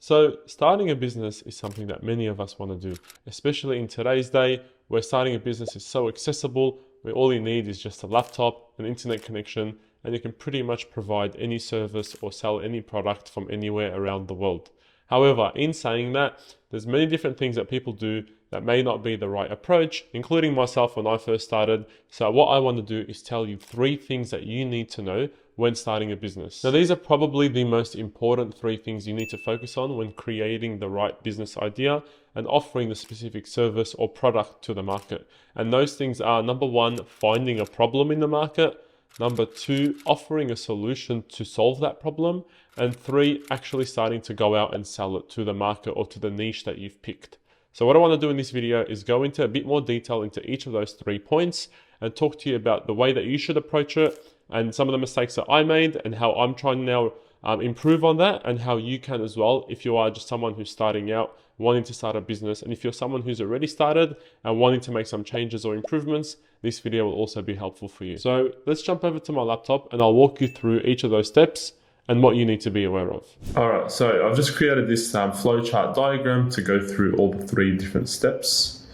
So starting a business is something that many of us want to do, especially in today's day where starting a business is so accessible, where all you need is just a laptop, an internet connection, and you can pretty much provide any service or sell any product from anywhere around the world. However, in saying that, there's many different things that people do that may not be the right approach, including myself when I first started. So what I want to do is tell you 3 things that you need to know when starting a business. Now, these are probably the most important 3 things you need to focus on when creating the right business idea and offering the specific service or product to the market. And those things are: number 1, finding a problem in the market; number 2, offering a solution to solve that problem; and 3, actually starting to go out and sell it to the market or to the niche that you've picked. So what I want to do in this video is go into a bit more detail into each of those 3 points and talk to you about the way that you should approach it, and some of the mistakes that I made and how I'm trying to now improve on that, and how you can as well if you are just someone who's starting out, wanting to start a business. And if you're someone who's already started and wanting to make some changes or improvements, this video will also be helpful for you. So let's jump over to my laptop and I'll walk you through each of those steps and what you need to be aware of. All right, so I've just created this flowchart diagram to go through all the 3 different steps.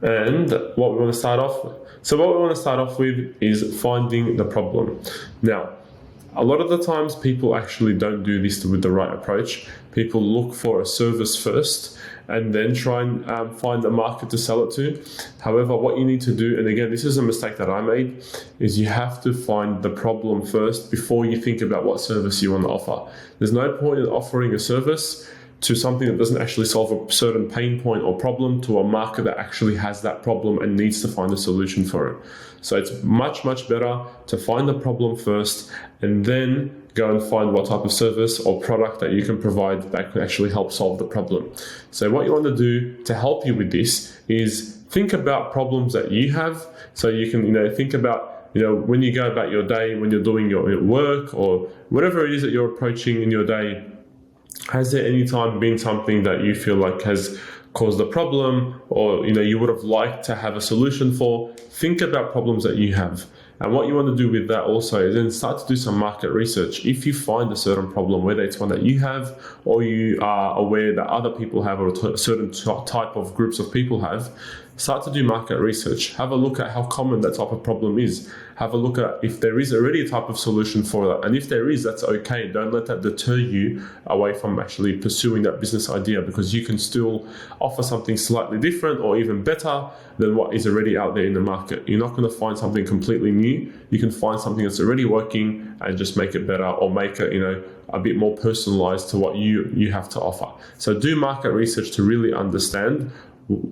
And what we want to start off with. So what we want to start off with is finding the problem. Now, a lot of the times people actually don't do this with the right approach. People look for a service first and then try and find a market to sell it to. However, what you need to do, and again, this is a mistake that I made, is you have to find the problem first before you think about what service you want to offer. There's no point in offering a service to something that doesn't actually solve a certain pain point or problem to a market that actually has that problem and needs to find a solution for it. So it's much, much better to find the problem first and then go and find what type of service or product that you can provide that can actually help solve the problem. So what you want to do to help you with this is think about problems that you have. So you can, think about, when you go about your day, when you're doing your work or whatever it is that you're approaching in your day, has there any time been something that you feel like has caused a problem, or you would have liked to have a solution for? Think about problems that you have. And what you want to do with that also is then start to do some market research. If you find a certain problem, whether it's one that you have or you are aware that other people have, or a certain type of groups of people have, start to do market research. Have a look at how common that type of problem is. Have a look at if there is already a type of solution for that. And if there is, that's okay. Don't let that deter you away from actually pursuing that business idea, because you can still offer something slightly different or even better than what is already out there in the market. You're not going to find something completely new. You can find something that's already working and just make it better, or make it, a bit more personalized to what you have to offer. So do market research to really understand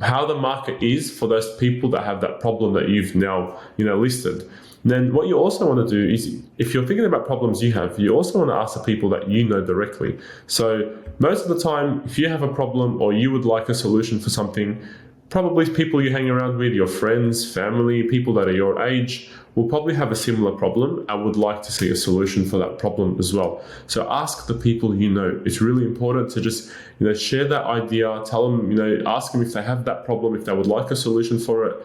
how the market is for those people that have that problem that you've now listed. And then what you also want to do is, if you're thinking about problems you have, you also want to ask the people that you know directly. So most of the time, if you have a problem or you would like a solution for something, probably people you hang around with, your friends, family, people that are your age, will probably have a similar problem and would like to see a solution for that problem as well. So ask the people you know. It's really important to just share that idea, tell them, ask them if they have that problem, if they would like a solution for it.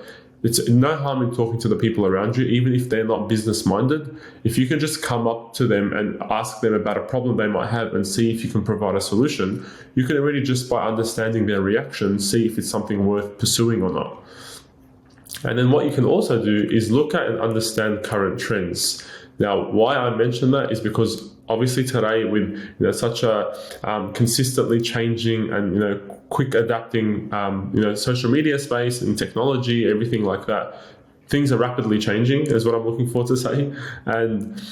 It's no harm in talking to the people around you, even if they're not business minded. If you can just come up to them and ask them about a problem they might have and see if you can provide a solution, you can already, just by understanding their reaction, see if it's something worth pursuing or not. And then what you can also do is look at and understand current trends. Now, why I mention that is because obviously today, with such a consistently changing and quick adapting social media space and technology, everything like that, things are rapidly changing, is what I'm looking for to say. And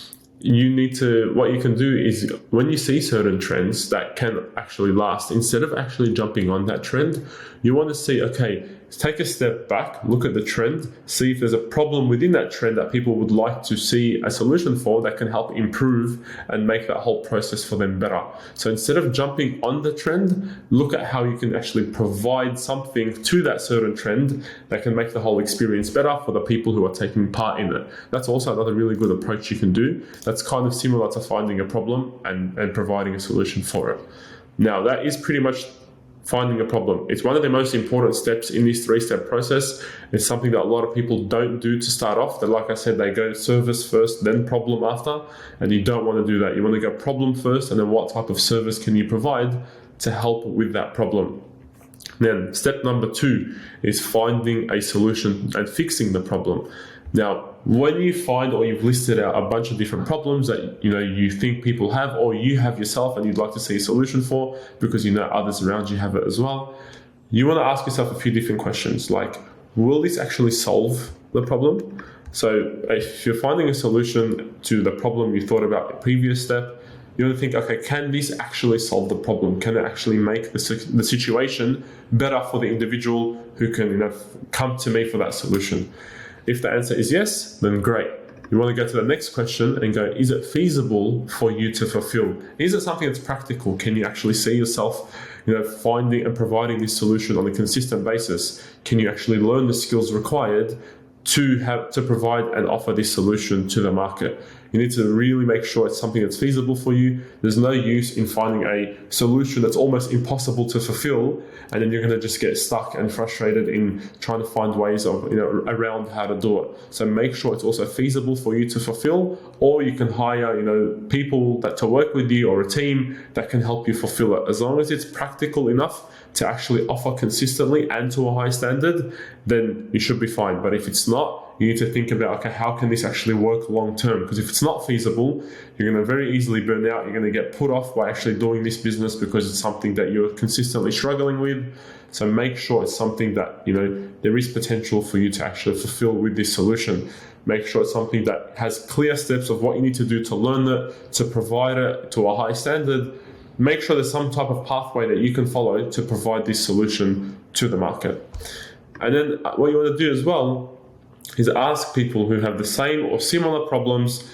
what you can do is, when you see certain trends that can actually last, instead of actually jumping on that trend, you want to see, okay, take a step back, look at the trend, see if there's a problem within that trend that people would like to see a solution for that can help improve and make that whole process for them better. So instead of jumping on the trend, look at how you can actually provide something to that certain trend that can make the whole experience better for the people who are taking part in it. That's also another really good approach you can do. That's kind of similar to finding a problem and providing a solution for it. Now, that is pretty much finding a problem. It's one of the most important steps in this 3-step process. It's something that a lot of people don't do to start off. That, like I said, they go service first, then problem after, and you don't want to do that. You want to go problem first, and then what type of service can you provide to help with that problem. Then step number 2 is finding a solution and fixing the problem. Now, when you find or you've listed out a bunch of different problems that you think people have or you have yourself and you'd like to see a solution for because others around you have it as well, you want to ask yourself a few different questions like, will this actually solve the problem? So if you're finding a solution to the problem you thought about in the previous step, you want to think, okay, can this actually solve the problem? Can it actually make the situation better for the individual who can come to me for that solution? If the answer is yes, then great. You want to go to the next question and go, is it feasible for you to fulfill? Is it something that's practical? Can you actually see yourself finding and providing this solution on a consistent basis? Can you actually learn the skills required to provide and offer this solution to the market? You need to really make sure it's something that's feasible for you. There's no use in finding a solution that's almost impossible to fulfill, and then you're going to just get stuck and frustrated in trying to find ways of around how to do it. So make sure it's also feasible for you to fulfill, or you can hire people to work with you or a team that can help you fulfill it. As long as it's practical enough to actually offer consistently and to a high standard, then you should be fine. But if it's not, you need to think about, okay, how can this actually work long term? Because if it's not feasible, you're going to very easily burn out. You're going to get put off by actually doing this business because it's something that you're consistently struggling with. So make sure it's something that there is potential for you to actually fulfill with this solution. Make sure it's something that has clear steps of what you need to do to learn it, to provide it to a high standard. Make sure there's some type of pathway that you can follow to provide this solution to the market. And then what you want to do as well is ask people who have the same or similar problems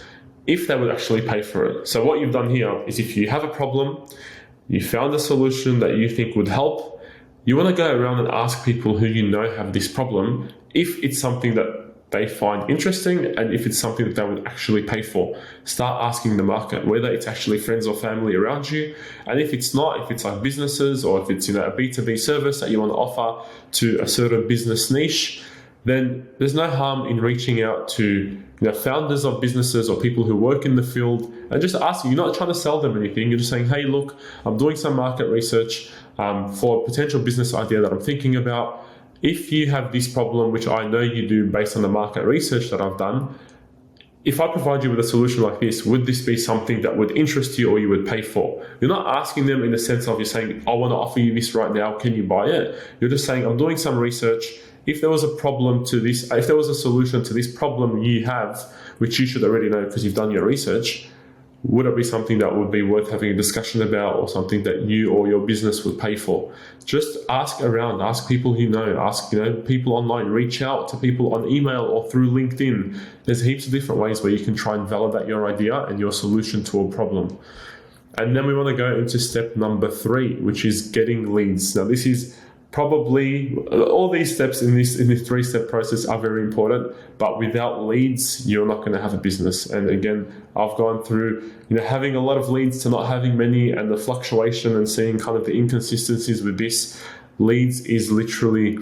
if they would actually pay for it. So what you've done here is, if you have a problem, you found a solution that you think would help, you want to go around and ask people who have this problem if it's something that they find interesting and if it's something that they would actually pay for. Start asking the market, whether it's actually friends or family around you. And if it's not, if it's like businesses, or if it's a B2B service that you want to offer to a certain business niche, then there's no harm in reaching out to founders of businesses or people who work in the field and just asking. You're not trying to sell them anything. You're just saying, hey, look, I'm doing some market research for a potential business idea that I'm thinking about. If you have this problem, which I know you do based on the market research that I've done, if I provide you with a solution like this, would this be something that would interest you or you would pay for? You're not asking them in the sense of you're saying, I want to offer you this right now, can you buy it? You're just saying, I'm doing some research. If there was a problem to this, if there was a solution to this problem you have, which you should already know because you've done your research, would it be something that would be worth having a discussion about, or something that you or your business would pay for? Just ask around, ask people ask people online, reach out to people on email or through LinkedIn. There's heaps of different ways where you can try and validate your idea and your solution to a problem. And then we want to go into step number 3, which is getting leads. Now, this is probably all these steps in this 3-step process are very important, but without leads, you're not going to have a business. And again, I've gone through having a lot of leads to not having many, and the fluctuation and seeing kind of the inconsistencies with this. Leads is literally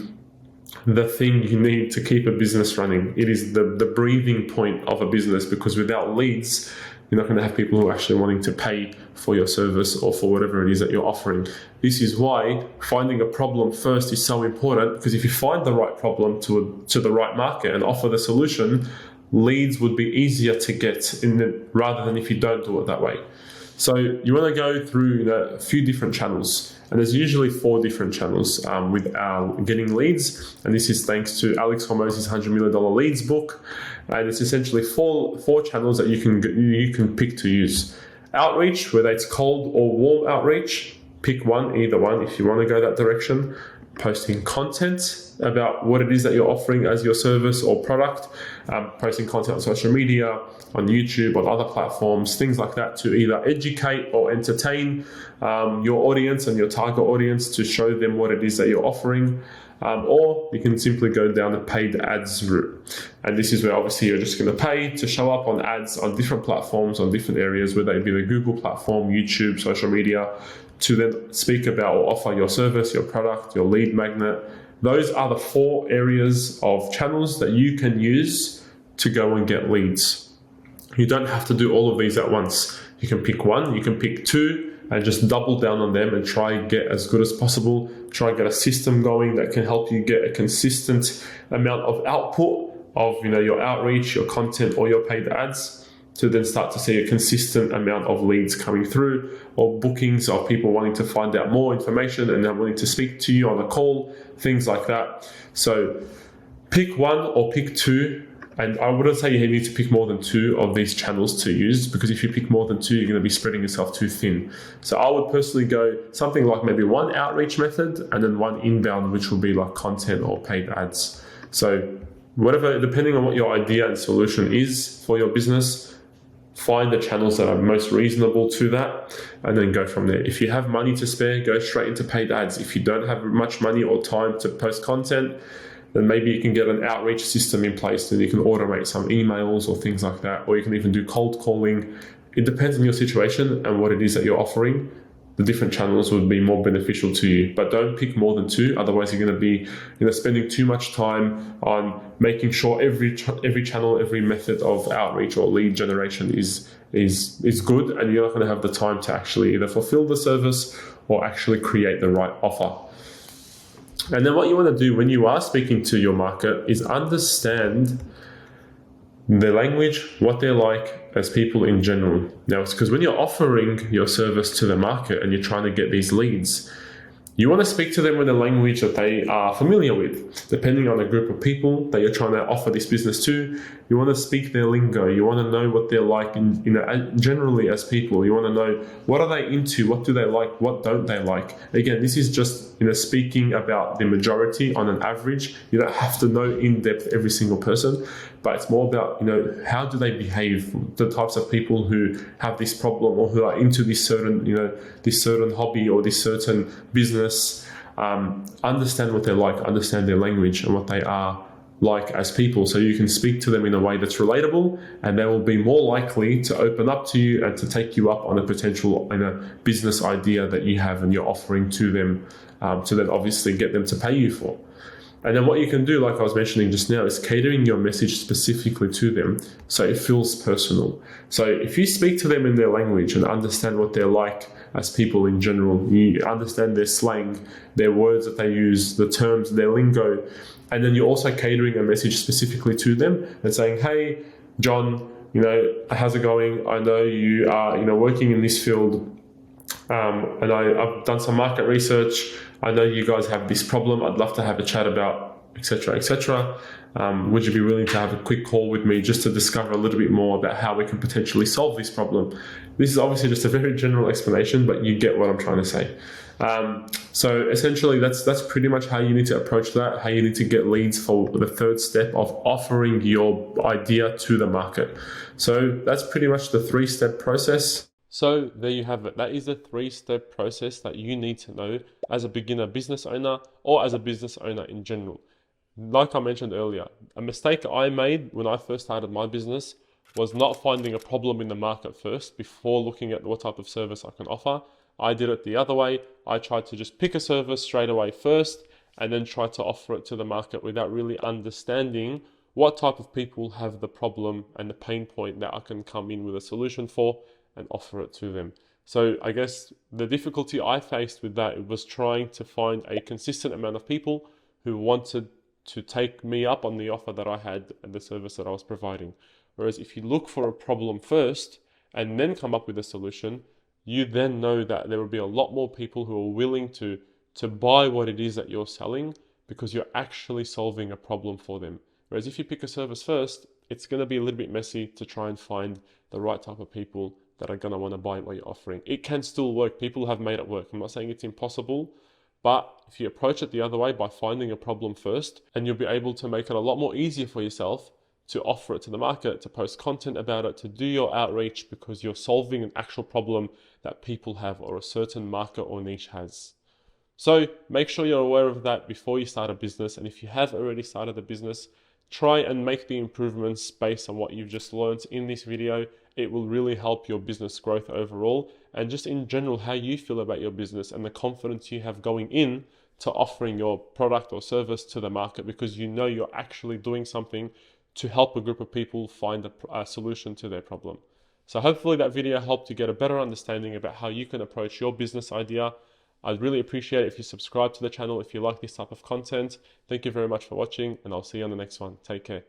the thing you need to keep a business running. It is the breathing point of a business, because without leads, you're not going to have people who are actually wanting to pay for your service or for whatever it is that you're offering. This is why finding a problem first is so important, because if you find the right problem to the right market and offer the solution, leads would be easier to get rather than if you don't do it that way. So you want to go through a few different channels, and there's usually 4 different channels with our getting leads, and this is thanks to Alex Hormozi's $100 Million Leads book. And it's essentially four channels that you can pick to use. Outreach, whether it's cold or warm outreach, pick one, either one if you want to go that direction. Posting content about what it is that you're offering as your service or product, posting content on social media, on YouTube, on other platforms, things like that, to either educate or entertain your audience and your target audience, to show them what it is that you're offering. Or you can simply go down the paid ads route. And this is where obviously you're just going to pay to show up on ads on different platforms, on different areas, whether it be the Google platform, YouTube, social media, to then speak about or offer your service, your product, your lead magnet. Those are the 4 areas of channels that you can use to go and get leads. You don't have to do all of these at once. You can pick 1, you can pick 2, and just double down on them and try and get as good as possible. Try and get a system going that can help you get a consistent amount of output of your outreach, your content, or your paid ads, to then start to see a consistent amount of leads coming through, or bookings of people wanting to find out more information and they're willing to speak to you on a call, things like that. So pick 1 or pick 2. And I wouldn't say you need to pick more than 2 of these channels to use, because if you pick more than 2, you're going to be spreading yourself too thin. So I would personally go something like maybe 1 outreach method and then 1 inbound, which will be like content or paid ads. So whatever, depending on what your idea and solution is for your business, find the channels that are most reasonable to that and then go from there. If you have money to spare, go straight into paid ads. If you don't have much money or time to post content, then maybe you can get an outreach system in place, and you can automate some emails or things like that, or you can even do cold calling. It depends on your situation and what it is that you're offering. The different channels would be more beneficial to you, but don't pick more than 2. Otherwise, you're going to be spending too much time on making sure every channel, every method of outreach or lead generation is good, and you're not going to have the time to actually either fulfill the service or actually create the right offer. And then what you want to do when you are speaking to your market is understand their language, what they're like as people in general. Now, it's because when you're offering your service to the market and you're trying to get these leads, you want to speak to them in a language that they are familiar with. Depending on the group of people that you're trying to offer this business to, you want to speak their lingo. You want to know what they're like generally as people. You want to know, what are they into? What do they like? What don't they like? Again, this is just speaking about the majority on an average. You don't have to know in depth every single person, but it's more about how do they behave, the types of people who have this problem or who are into this certain hobby or this certain business. Understand what they're like, understand their language and what they are like as people, so you can speak to them in a way that's relatable, and they will be more likely to open up to you and to take you up on a potential business idea that you have and you're offering to them, to then obviously get them to pay you for. And then what you can do, like I was mentioning just now, is catering your message specifically to them so it feels personal. So if you speak to them in their language and understand what they're like as people in general, you understand their slang, their words that they use, the terms, their lingo, and then you're also catering a message specifically to them and saying, hey, John, how's it going? I know you are, working in this field, and I've done some market research. I know you guys have this problem. I'd love to have a chat about, etc., etc. Would you be willing to have a quick call with me just to discover a little bit more about how we can potentially solve this problem? This is obviously just a very general explanation, but you get what I'm trying to say. So essentially, that's pretty much how you need to approach that, how you need to get leads for the 3rd step of offering your idea to the market. So that's pretty much the 3-step process. So there you have it. That is the 3-step process that you need to know as a beginner business owner or as a business owner in general. Like I mentioned earlier, a mistake I made when I first started my business was not finding a problem in the market first before looking at what type of service I can offer. I did it the other way. I tried to just pick a service straight away first and then try to offer it to the market without really understanding what type of people have the problem and the pain point that I can come in with a solution for and offer it to them. So I guess the difficulty I faced with that was trying to find a consistent amount of people who wanted to take me up on the offer that I had and the service that I was providing. Whereas if you look for a problem first and then come up with a solution, you then know that there will be a lot more people who are willing to buy what it is that you're selling because you're actually solving a problem for them. Whereas if you pick a service first, it's going to be a little bit messy to try and find the right type of people that are going to want to buy what you're offering. It can still work. People have made it work. I'm not saying it's impossible, but if you approach it the other way by finding a problem first, and you'll be able to make it a lot more easier for yourself to offer it to the market, to post content about it, to do your outreach because you're solving an actual problem that people have or a certain market or niche has. So make sure you're aware of that before you start a business. And if you have already started a business, try and make the improvements based on what you've just learned in this video it will really help your business growth overall, and just in general how you feel about your business and the confidence you have going in to offering your product or service to the market, because you know you're actually doing something to help a group of people find a solution to their problem. So hopefully that video helped you get a better understanding about how you can approach your business idea. I'd really appreciate it if you subscribe to the channel if you like this type of content. Thank you very much for watching, and I'll see you on the next one. Take care.